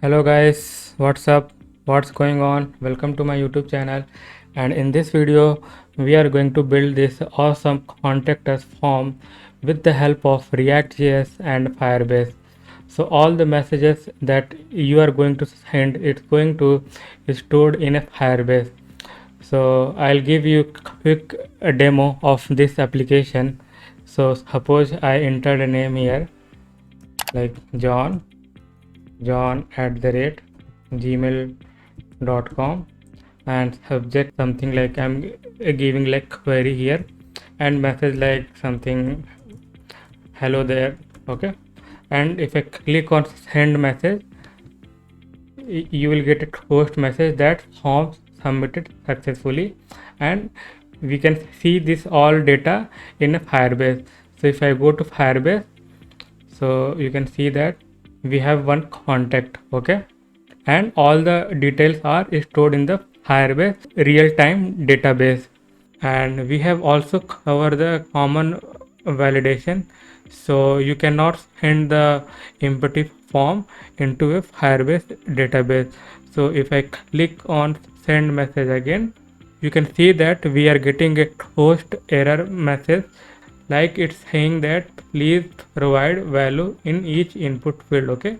Hello guys, what's up? What's going on? Welcome to my YouTube channel. And in this video, we are going to build this awesome contact us form with the help of React.js and Firebase. So all the messages that you are going to send, it's going to be stored in a Firebase. So I'll give you quick demo of this application. So suppose I entered a name here like John at the rate gmail.com and subject something like I'm giving like query here and message like something hello there. Okay, and if I click on send message, you will get a post message that form submitted successfully, and we can see this all data in a Firebase. So if I go to Firebase, so you can see that we have one contact. Okay, and all the details are stored in the Firebase real-time database. And we have also covered the common validation, so you cannot send the empty form into a Firebase database. So if I click on send message again, you can see that we are getting a host error message, like it's saying that please provide value in each input field. Okay,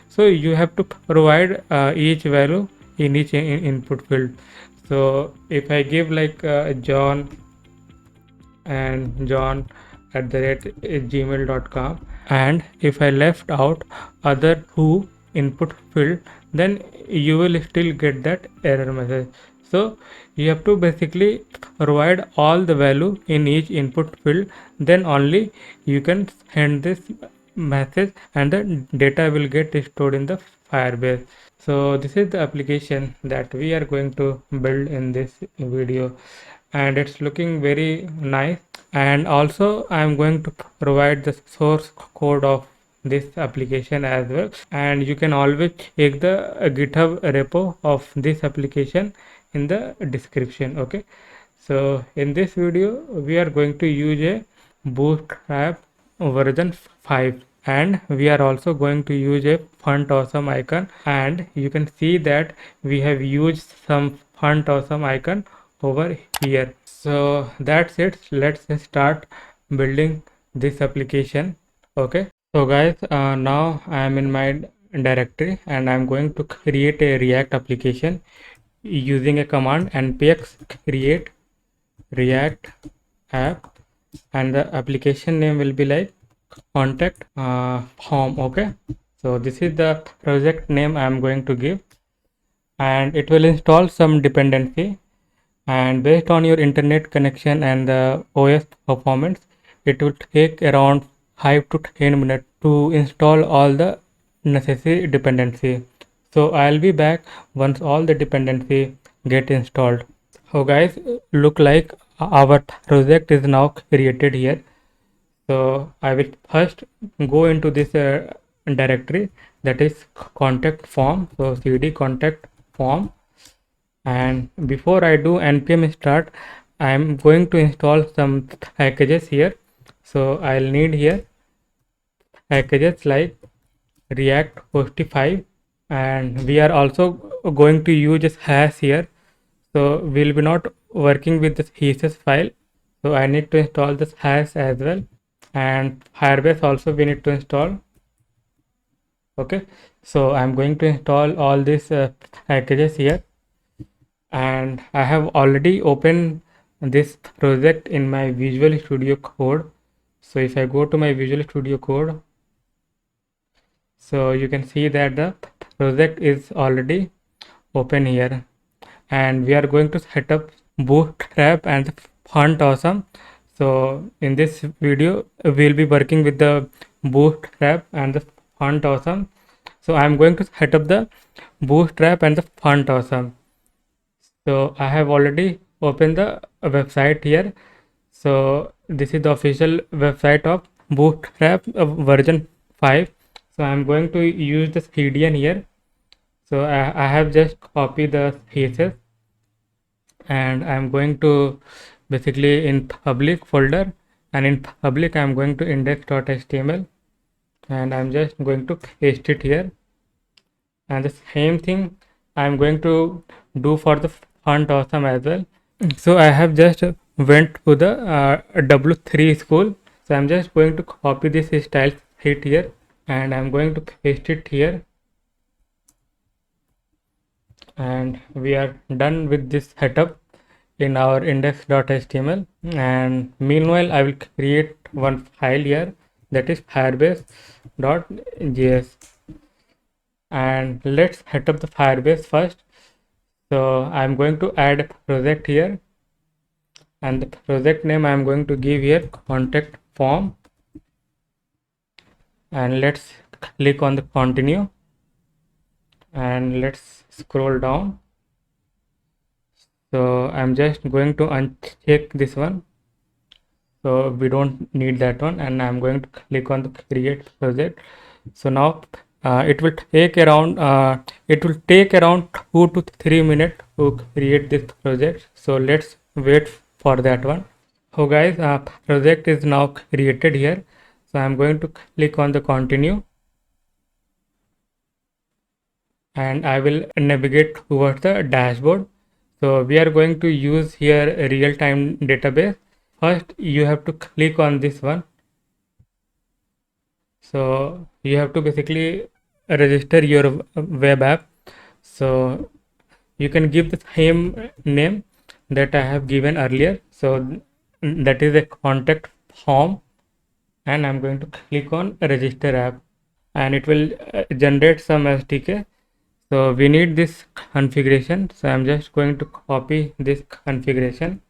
so you have to provide each value in each input field. So if I give like John and John at the rate gmail.com, and if I left out other two input field, then you will still get that error message. So you have to basically provide all the value in each input field, then only you can send this message and the data will get stored in the Firebase. So this is the application that we are going to build in this video, and it's looking very nice. And also I'm going to provide the source code of this application as well, and you can always check the GitHub repo of this application in the description. Okay, so in this video we are going to use a Bootstrap version 5, and we are also going to use a font awesome icon, and you can see that we have used some font awesome icon over here. So that's it, let's start building this application. Okay, so guys, now I am in my directory and I'm going to create a React application using a command npx create React app, and the application name will be like contact form. Okay, so this is the project name I am going to give, and it will install some dependency, and based on your internet connection and the OS performance, it will take around 5 to 10 minutes to install all the necessary dependency. So I'll be back once all the dependency get installed. So guys, look like our project is now created here. So I will first go into this directory, that is contact form. So cd contact form, and before I do npm start, I am going to install some packages here. So I'll need here packages like React Hostify, and we are also going to use hash here. So we'll be not working with this thesis file, so I need to install this hash as well, and Firebase also we need to install. Okay, so I'm going to install all these packages here, and I have already opened this project in my Visual Studio Code. So if I go to my Visual Studio Code, so you can see that the project is already open here, and we are going to set up Bootstrap and Font Awesome. So in this video we'll be working with the Bootstrap and the Font Awesome. So I'm going to set up the Bootstrap and the Font Awesome. So I have already opened the website here. So this is the official website of Bootstrap version 5. So I'm going to use the CDN here. So I have just copied the thesis, and I'm going to basically in public folder, and in public I'm going to index.html, and I'm just going to paste it here, and the same thing I'm going to do for the font awesome as well. So I have just went to the W3 school. So I'm just going to copy this style sheet here and I'm going to paste it here, and we are done with this setup in our index.html. And meanwhile I will create one file here, that is firebase.js, and let's set up the Firebase first. So I'm going to add a project here, and the project name I'm going to give here contact form, and let's click on the continue and let's scroll down. So I'm just going to uncheck this one, so we don't need that one, and I'm going to click on the create project. So now it will take around 2 to 3 minutes to create this project, so let's wait for that one. So guys, project is now created here, so I'm going to click on the continue and I will navigate towards the dashboard. So we are going to use here a real-time database. First you have to click on this one. So you have to basically register your web app. So you can give the same name that I have given earlier. So that is a contact form, and I'm going to click on register app, and it will generate some SDK. So we need this configuration. So I'm just going to copy this configuration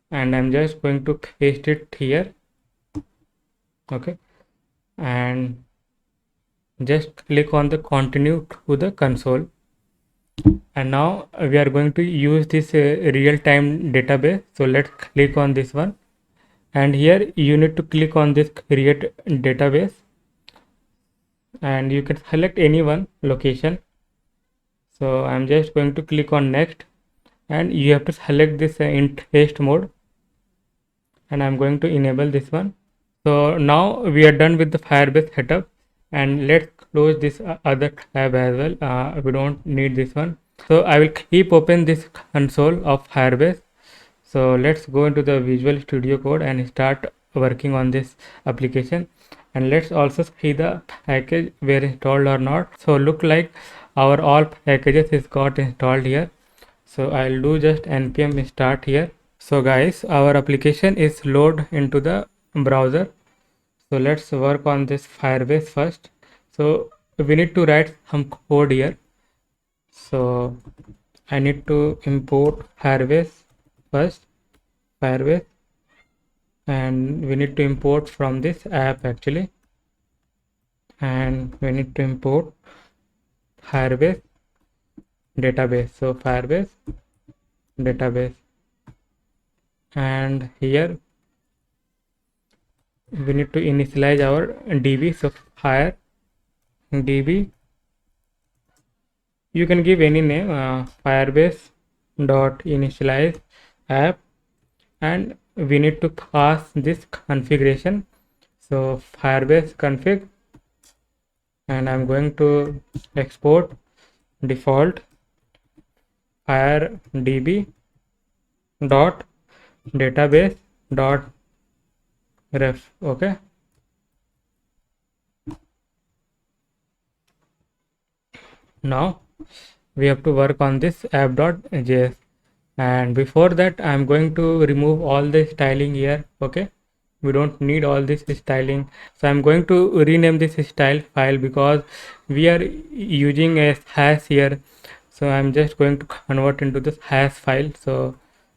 and I'm just going to paste it here. Okay, and just click on the continue to the console. And now we are going to use this real-time database. So let's click on this one, and here you need to click on this create database, and you can select any one location. So I'm just going to click on next, and you have to select this in test mode, and I'm going to enable this one. So now we are done with the Firebase setup, and let's close this other tab as well. We don't need this one. So I will keep open this console of Firebase. So let's go into the Visual Studio Code and start working on this application, and let's also see the package were installed or not. So look like our all packages is got installed here. So I'll do just npm start here. So guys, our application is load into the browser. So let's work on this Firebase first. So we need to write some code here. So I need to import Firebase first, Firebase, and we need to import from this app actually, and we need to import Firebase database. So Firebase database, and here we need to initialize our DB. So fire DB, you can give any name, Firebase dot initialize app, and we need to pass this configuration. So Firebase config, and I'm going to export default fire db dot database dot ref. Okay, now we have to work on this app.js, and before that I'm going to remove all the styling here. Okay, we don't need all this styling, so I'm going to rename this style file because we are using a hash here. So I'm just going to convert into this hash file. So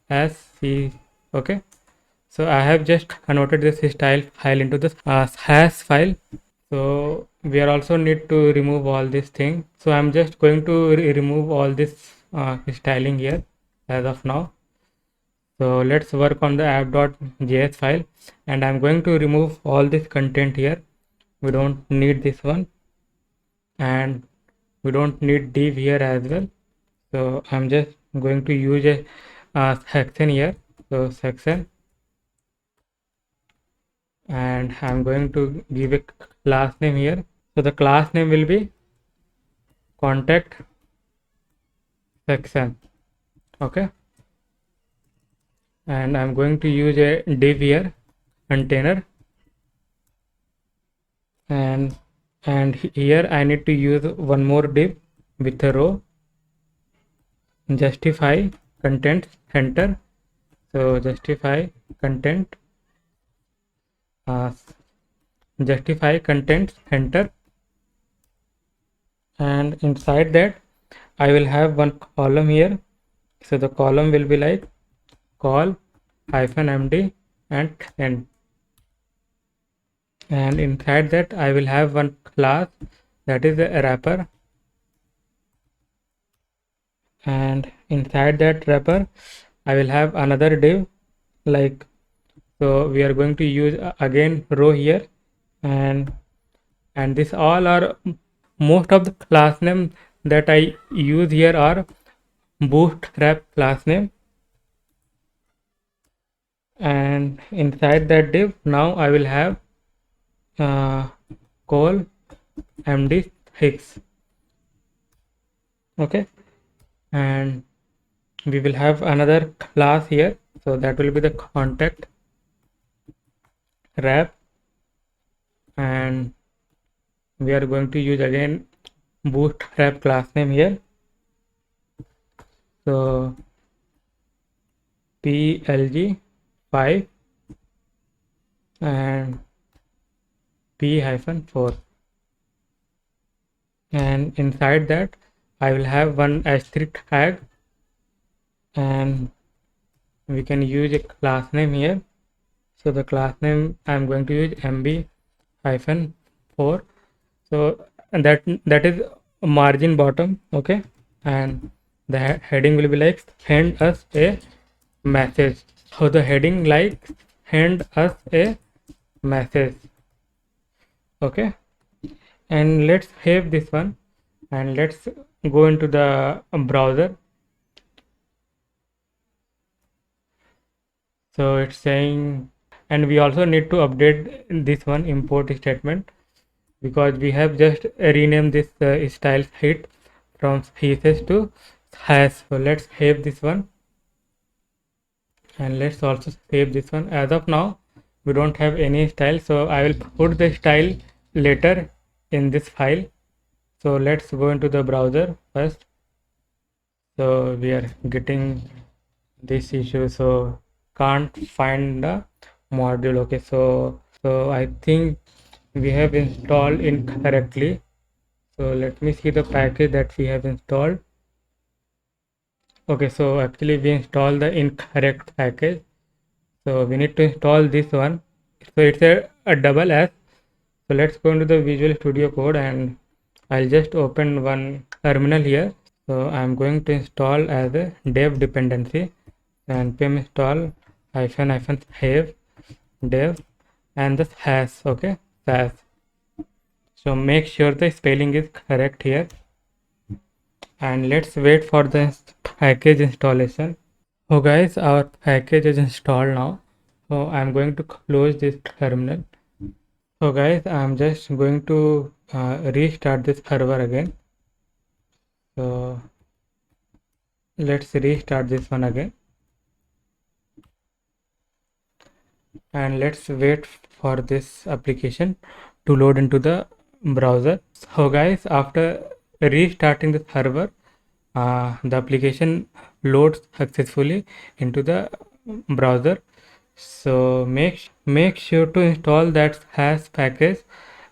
as c, okay, so I have just converted this style file into this hash file. So we are also need to remove all this thing. So I'm just going to remove all this styling here as of now. So let's work on the app.js file, and I'm going to remove all this content here. We don't need this one, and we don't need div here as well. So I'm just going to use a section here. So section, and I'm going to give a class name here. So the class name will be contact section. Okay, and I'm going to use a div here, container, and here I need to use one more div with a row, justify content center. So justify content, uh, justify content center, and inside that I will have one column here. So the column will be like call hyphen md and end, and inside that I will have one class that is a wrapper, and inside that wrapper I will have another div like, so we are going to use again row here, and this all are, most of the class name that I use here are bootstrap class name, and inside that div now I will have uh, call md hicks. Okay, and we will have another class here, so that will be the contact wrap, and we are going to use again bootstrap class name here, so plg5 and p-4, and inside that I will have one asterisk tag, and we can use a class name here. So the class name I'm going to use mb-4, so that is margin bottom. Okay, and the heading will be like send us a message. So the heading like send us a message. Okay, and let's save this one, and let's go into the browser. So it's saying, and we also need to update this one import statement, because we have just renamed this style sheet from CSS to hash. So let's save this one, and let's also save this one. As of now we don't have any style, so I will put the style later in this file. So let's go into the browser first. So we are getting this issue, so can't find the module. Okay, so I think we have installed incorrectly. So let me see the package that we have installed. Okay, so actually we installed the incorrect package, so we need to install this one. So it's a double S. So let's go into the Visual Studio Code, and I'll just open one terminal here. So I'm going to install as a dev dependency, and pim install hyphen have dev and the hash. Okay, hash. So make sure the spelling is correct here, and let's wait for the package installation. So guys, our package is installed now, so I'm going to close this terminal. So guys, I'm just going to restart this server again. So let's restart this one again, and let's wait for this application to load into the browser. So guys, after restarting the server, the application loads successfully into the browser. So make sure to install that hash package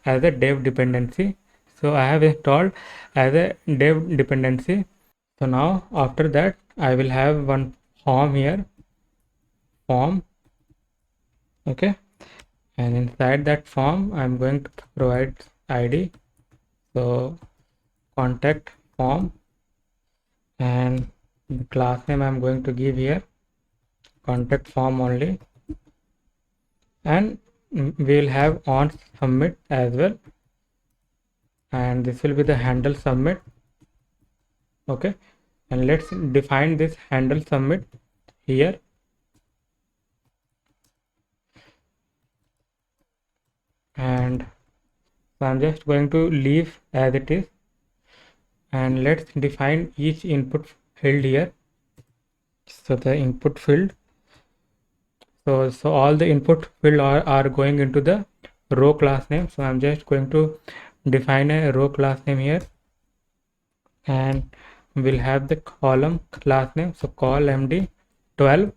as a dev dependency. So I have installed as a dev dependency. So now after that I will have one form here, form. Okay, and inside that form I'm going to provide id, so contact form, and the class name I'm going to give here contact form only, and we'll have on submit as well, and this will be the handle submit. Okay, and let's define this handle submit here, and so I'm just going to leave as it is, and let's define each input field here. So the input field, so all the input field are going into the row class name. So I'm just going to define a row class name here, and we'll have the column class name, so call md12,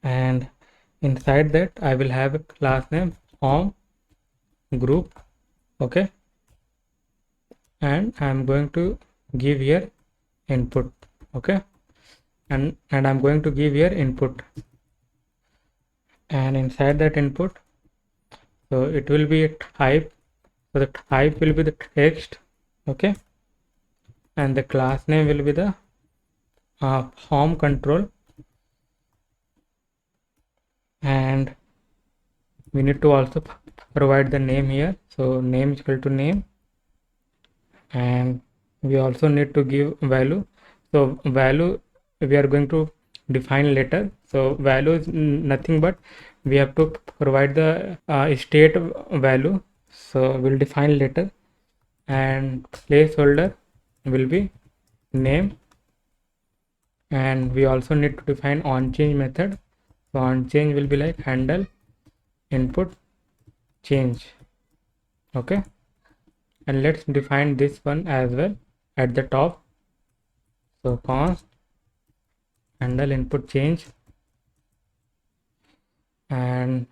and inside that I will have a class name form group. Okay, and I'm going to give here input. Okay, and I'm going to give here input, and inside that input, so it will be a type, so the type will be the text. Okay, and the class name will be the form control, and we need to also provide the name here. So name is equal to name, and we also need to give value. So value we are going to define later. So value is nothing but we have to provide the state value, so we'll define later, and placeholder will be name, and we also need to define on change method. So on change will be like handle input change. Okay, and let's define this one as well at the top. So const handle input change, and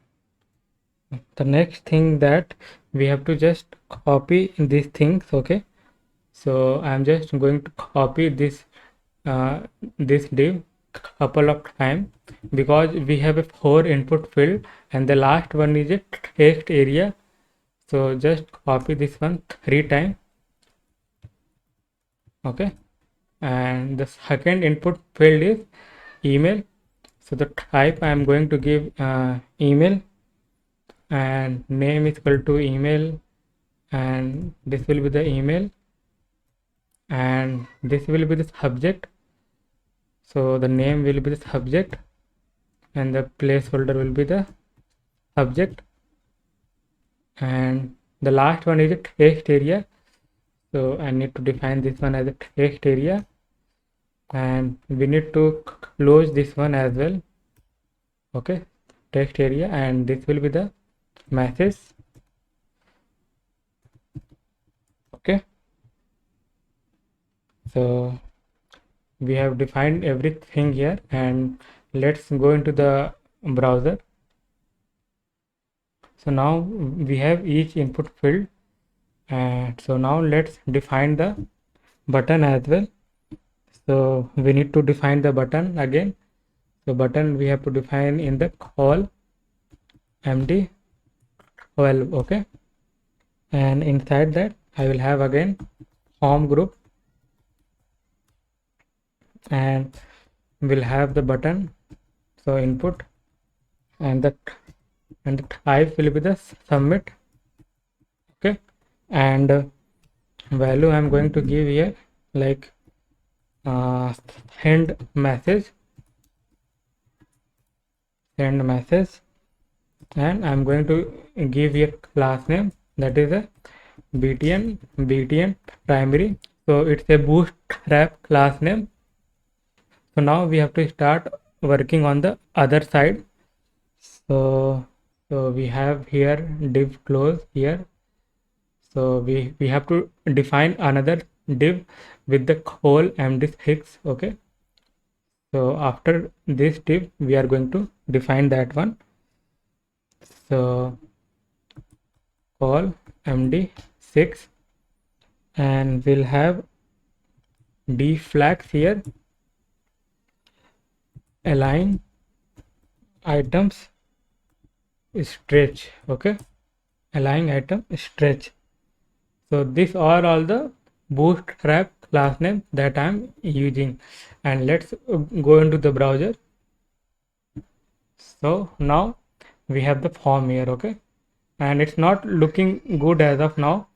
the next thing that we have to just copy these things. Okay, so I'm just going to copy this this div couple of times, because we have a 4 input field and the last one is a text area. So just copy this one 3 times. Okay, and the second input field is email. So the type I am going to give email, and name is equal to email, and this will be the email, and this will be the subject. So the name will be the subject, and the placeholder will be the subject, and the last one is a text area. So I need to define this one as a text area, and we need to close this one as well. Okay, text area, and this will be the message. Okay, so we have defined everything here, and let's go into the browser. So now we have each input field, and so now let's define the button as well. So we need to define the button again. So button we have to define in the call md12. Okay, and inside that I will have again form group, and we'll have the button, so input, and the type will be the submit. Okay, and value I'm going to give here like send message, and I'm going to give here class name, that is a btn primary. So it's a bootstrap class name. So now we have to start working on the other side. So we have here div close here. So we have to define another div with the call md6. Okay, so after this div we are going to define that one. So call md6, and we'll have d flags here, align items stretch. Okay, align item stretch. So these are all the bootstrap class name that I'm using, and let's go into the browser. So now we have the form here. Okay, and it's not looking good as of now.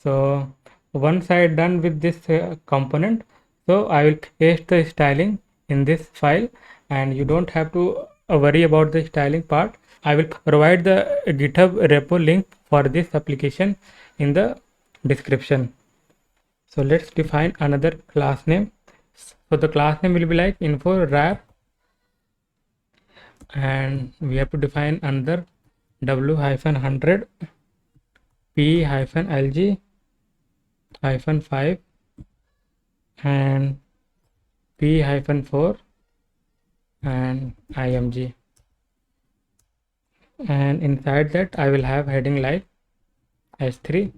So once I done with this component, so I will paste the styling in this file, and you don't have to worry about the styling part. I will provide the GitHub repo link for this application in the description. So let's define another class name. So the class name will be like info wrap, and we have to define another w-100 p-lg-5 and p-4 and img, and inside that I will have heading like h3,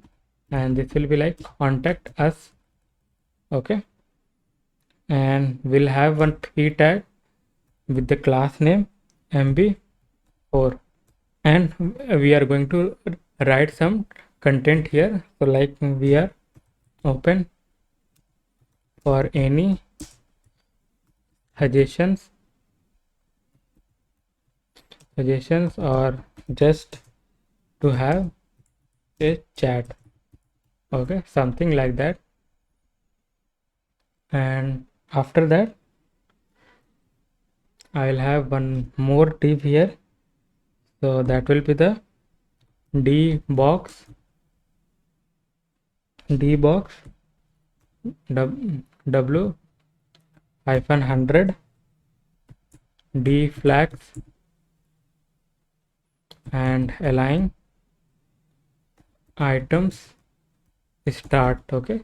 and this will be like contact us. Okay, and we'll have one p tag with the class name mb4, and we are going to write some content here. So like we are open for any suggestions or just to have a chat. Okay, something like that. And after that I will have one more div here, so that will be the dbox w-100 dflags and align items start. Okay,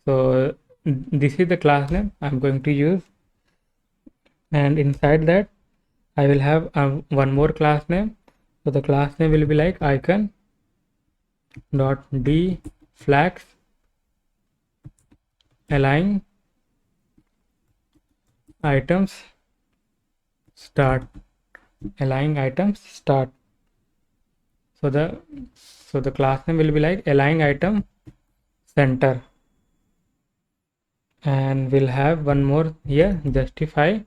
so this is the class name I'm going to use, and inside that I will have one more class name. So the class name will be like icon dot dflags align items start. So the class name will be like align item center, and we'll have one more here, justify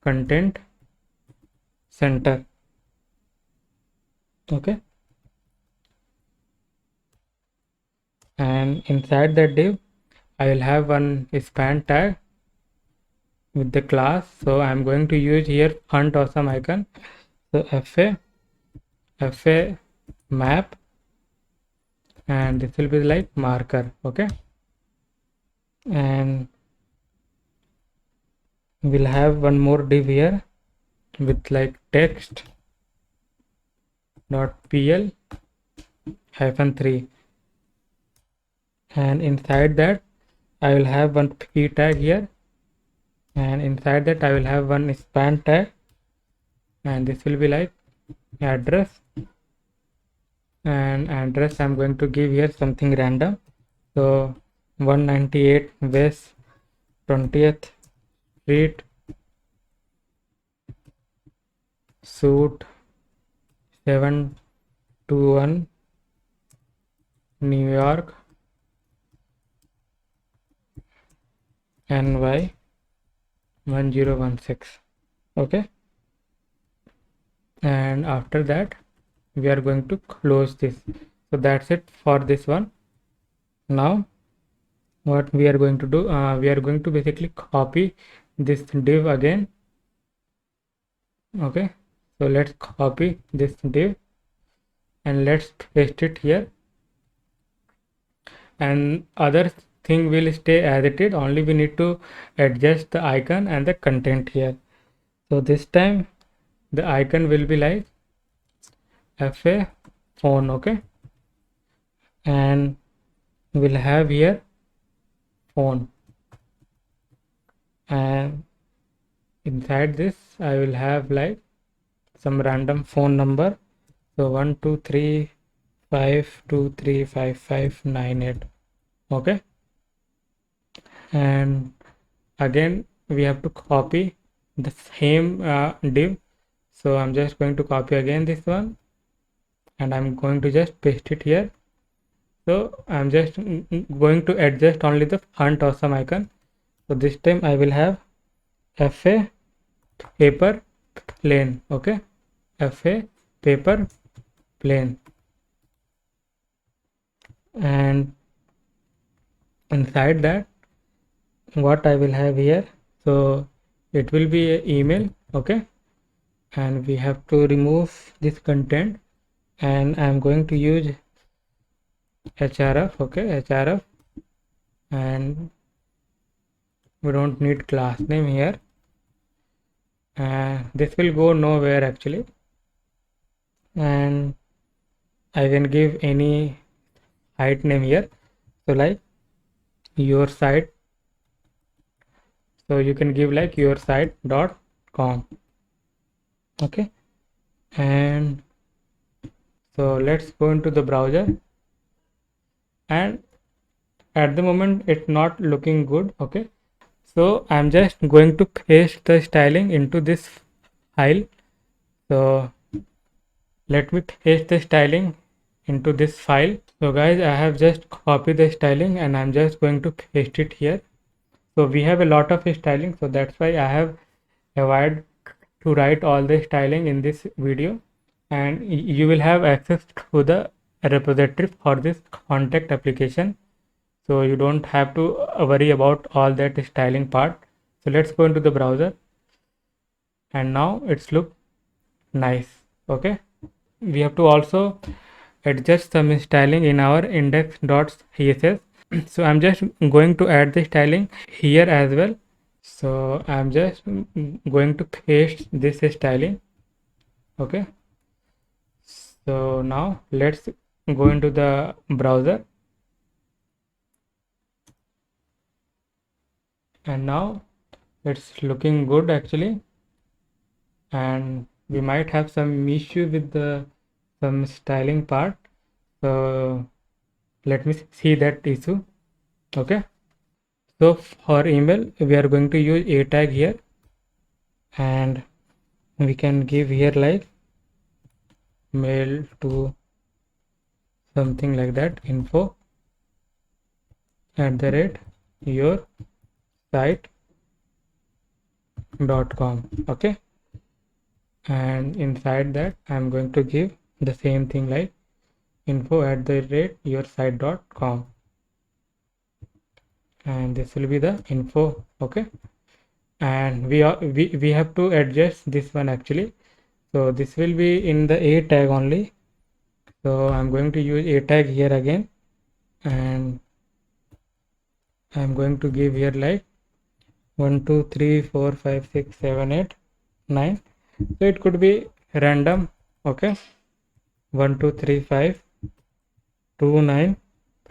content center. Okay, and inside that div I will have one span tag with the class. So I'm going to use here font awesome icon. So fa map, and this will be like marker. Okay, and we'll have one more div here with like text dot pl -3, and inside that I will have one p tag here, and inside that I will have one span tag, and this will be like address, and address I'm going to give here something random. So 198 West 20th Street, suite 721, New York, NY 1016. Okay, and after that we are going to close this. So that's it for this one. Now what we are going to do, we are going to basically copy this div again. Okay, so let's copy this div and let's paste it here, and other thing will stay as it is, only we need to adjust the icon and the content here. So this time the icon will be like fa phone. Okay, and we'll have here phone, and inside this I will have like some random phone number. So 12352355598. Okay, and again we have to copy the same div. So I'm just going to copy again this one, and I'm going to just paste it here. So I'm just going to adjust only the font awesome icon. So this time I will have fa paper plain. Okay, fa paper plain, and inside that what I will have here, so it will be an email. Okay, and we have to remove this content and I'm going to use href. Okay, href, and we don't need class name here, and this will go nowhere actually. And I can give any site name here, so like your site, so you can give like your site.com. okay, and so let's go into the browser, and at the moment it's not looking good. Okay, so I'm just going to paste the styling into this file. So let me paste the styling into this file. So guys, I have just copied the styling and I'm just going to paste it here. So we have a lot of styling, so that's why I have avoided to write all the styling in this video, and you will have access to the repository for this contact application, so you don't have to worry about all that styling part. So let's go into the browser, and now it's look nice. Okay, we have to also adjust some styling in our index.css. So I'm just going to add the styling here as well. So I'm just going to paste this styling. Okay, so now let's go into the browser, and now it's looking good actually, and we might have some issue with the some styling part. So let me see that issue. Okay, so for email we are going to use a tag here, and we can give here like mail to something like that, info @ your site.com. okay, and inside that I'm going to give the same thing like info @ your site.com, and this will be the info. Okay, and we have to adjust this one actually. So this will be in the a tag only, so I'm going to use a tag here again, and I'm going to give here like 1 2 3 4 5 6 7 8 9. So it could be random. Okay, 1 2 3 5 2 9,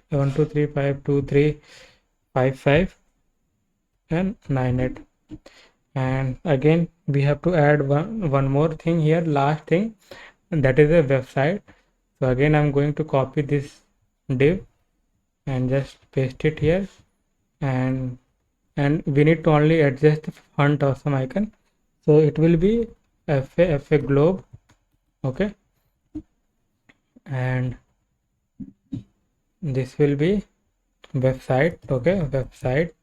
1 2 3 5 2 3 5 5 and 9 8. And again we have to add one more thing here, last thing, and that is a website. So again I'm going to copy this div and just paste it here, and we need to only adjust the font awesome icon, so it will be fa globe. Okay, and this will be website. Okay, website,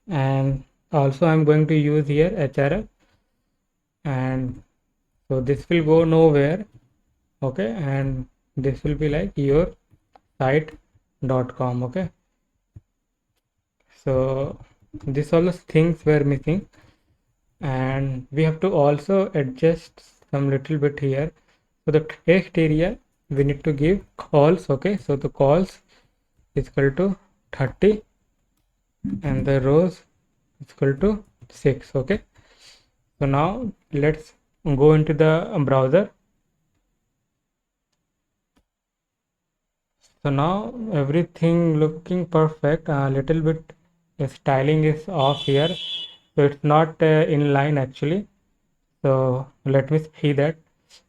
and also I'm going to use here href, and so this will go nowhere. Okay, and this will be like your site.com. okay, so this all the things were missing, and we have to also adjust some little bit here. So the text area we need to give calls. Okay, so the calls is equal to 30 and the rows is equal to 6. Okay, so now let's go into the browser. So now everything looking perfect. A little bit styling is off here, so it's not in line actually. So let me see that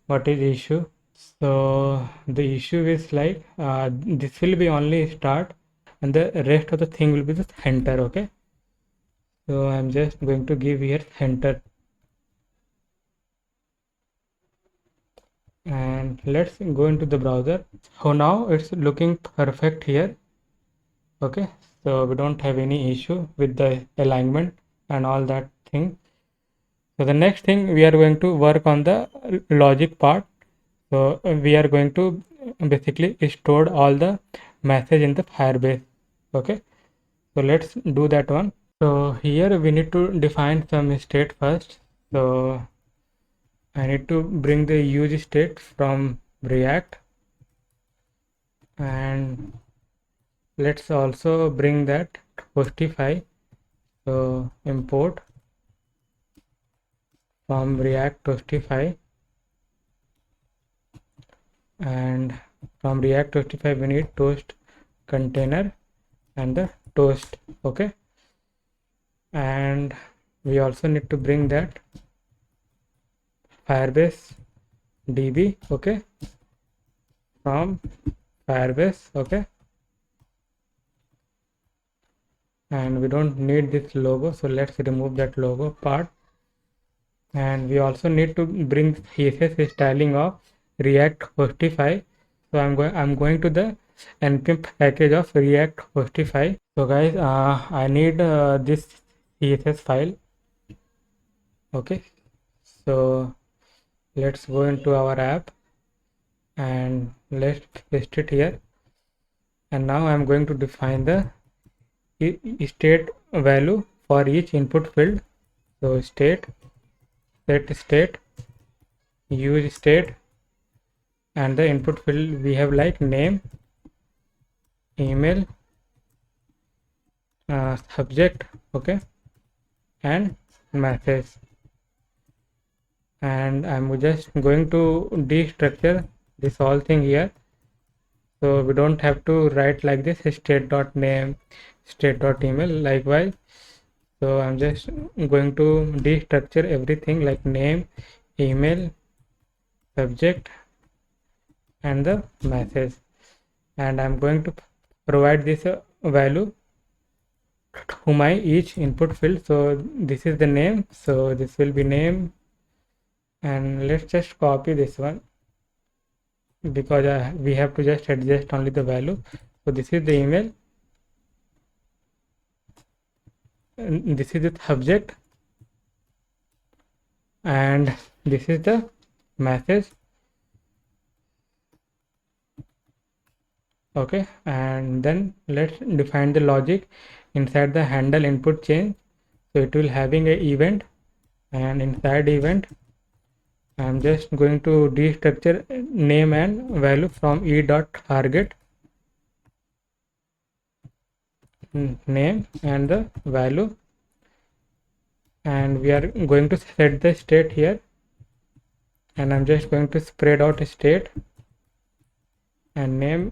what is the issue. So the issue is like this will be only start, and the rest of the thing will be the center. Okay, so I'm just going to give here center, and let's go into the browser. So now it's looking perfect here. Okay, so we don't have any issue with the alignment and all that thing. So the next thing we are going to work on the logic part. So we are going to basically store all the message in the Firebase. Okay, so let's do that one. So here we need to define some state first. So I need to bring the use state from React, and let's also bring that Hostify. So import from React Hostify, and from React Hostify we need toast container and the toast. Okay, and we also need to bring that Firebase DB. Okay, from Firebase. Okay, and we don't need this logo, so let's remove that logo part. And we also need to bring CSS styling of React Hostify. So I'm going to the npm package of React Hostify. So guys, I need this CSS file. Okay, so let's go into our app and let's paste it here. And now I'm going to define the state value for each input field. So state, set state, use state, and the input field we have like name, email, subject, okay, and message. And I'm just going to destructure this whole thing here, so we don't have to write like this state.name, state.email likewise. So I'm just going to destructure everything like name, email, subject, and the message. And I'm going to provide this value to my each input field. So this is the name, so this will be name, and let's just copy this one because we have to just adjust only the value. So this is the email, and this is the subject, and this is the message. Okay, and then let's define the logic inside the handle input chain. So it will having a event, and inside event I'm just going to destructure name and value from e.target, name and the value, and we are going to set the state here, and I'm just going to spread out state and name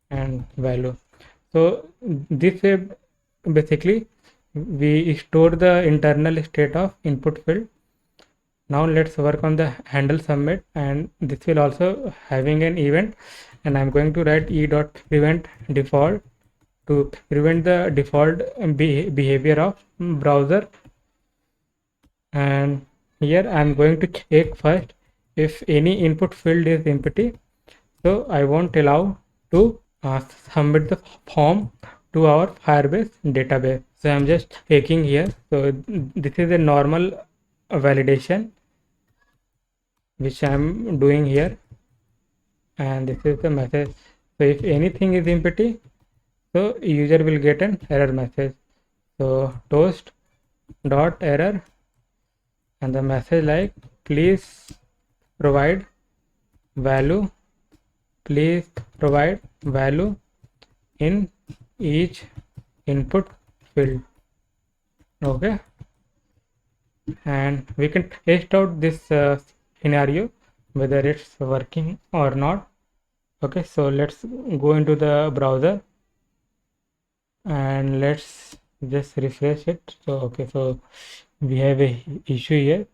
and value. So this way basically we store the internal state of input field. Now let's work on the handle submit, and this will also having an event, and I'm going to write e.prevent default to prevent the default behavior of browser. And here I'm going to check first if any input field is empty, so I won't allow to submit the form to our Firebase database. So I'm just checking here. So this is a normal validation which I'm doing here, and this is the message. So if anything is empty, so user will get an error message. So toast dot error, and the message like please provide value, please provide value in each input field. Okay, and we can test out this scenario whether it's working or not. Okay, so let's go into the browser and let's just refresh it. So okay, so we have a issue here.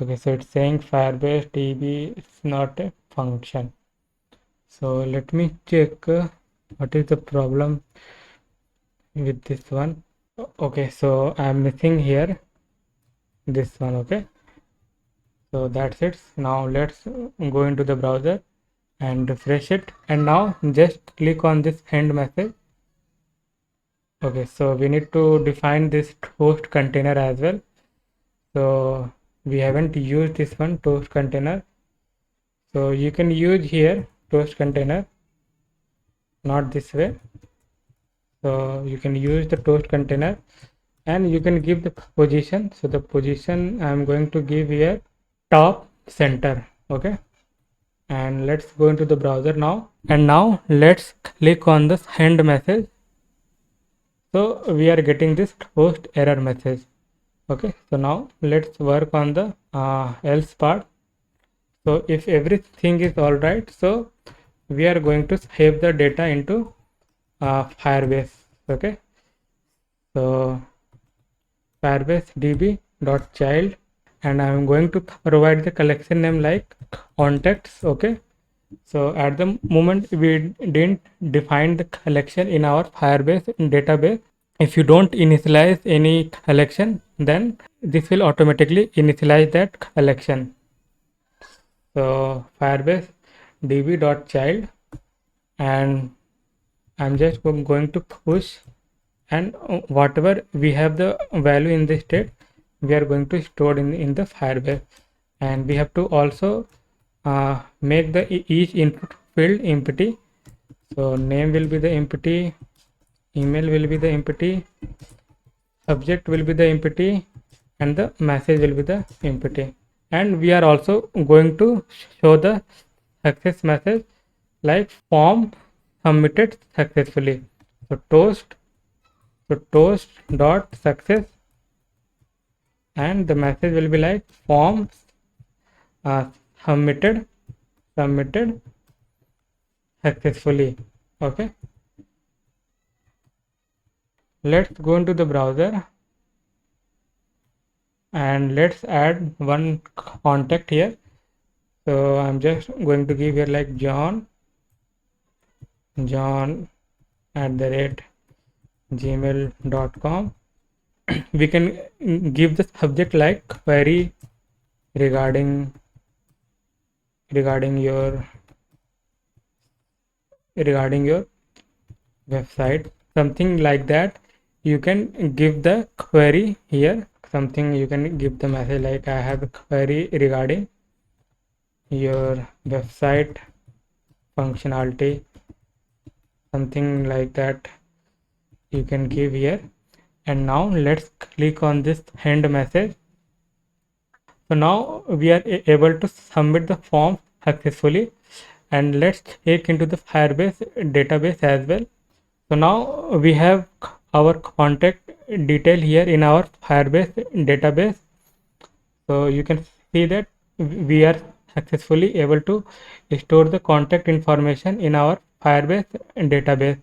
Okay, so it's saying Firebase DB is not a function. So let me check what is the problem with this one. Okay, so I'm missing here this one. Okay, so that's it. Now let's go into the browser and refresh it, and now just click on this end message. Okay, so we need to define this toast container as well. So we haven't used this one, toast container, so you can use here toast container, not this way. So you can use the toast container, and you can give the position. So the position I'm going to give here top center. Okay, and let's go into the browser now, and now let's click on the send message. So we are getting this post error message. Okay, so now let's work on the else part. So if everything is all right, so we are going to save the data into Firebase. Okay, so Firebase db.child, and I am going to provide the collection name like contacts. Okay, so at the moment we didn't define the collection in our Firebase database. If you don't initialize any collection, then this will automatically initialize that collection. So Firebase db.child, and I'm just going to push, and whatever we have the value in the state, we are going to store in the Firebase, and we have to also make the each input field empty. So name will be the empty, email will be the empty, subject will be the empty, and the message will be the empty. And we are also going to show the success message like form submitted successfully. So toast dot success, and the message will be like form uh, submitted successfully. Okay, let's go into the browser, and let's add one contact here. So I'm just going to give here like John @gmail.com. We can give the subject like query regarding your website, something like that. You can give the query here, something you can give the message like I have a query regarding your website functionality, something like that you can give here. And now let's click on this send message. So now we are able to submit the form successfully, and let's check into the Firebase database as well. So now we have our contact detail here in our Firebase database. So you can see that we are successfully able to store the contact information in our Firebase database,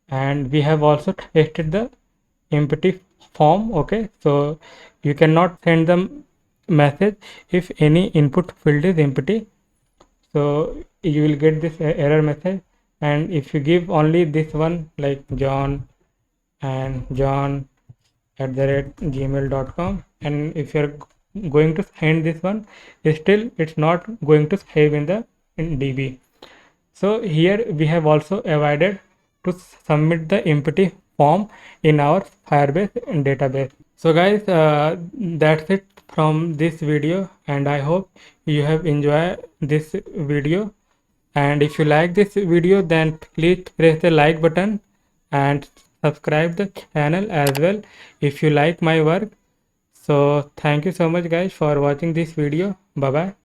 and we have also tested the empty form. Okay, so you cannot send the message if any input field is empty, so you will get this error message. And if you give only this one like John @gmail.com, and if you're going to send this one, still it's not going to save in the DB. So here we have also avoided to submit the empty form in our Firebase database. So guys, that's it from this video, and I hope you have enjoyed this video. And if you like this video, then please press the like button and subscribe the channel as well if you like my work. So thank you so much guys for watching this video. Bye bye.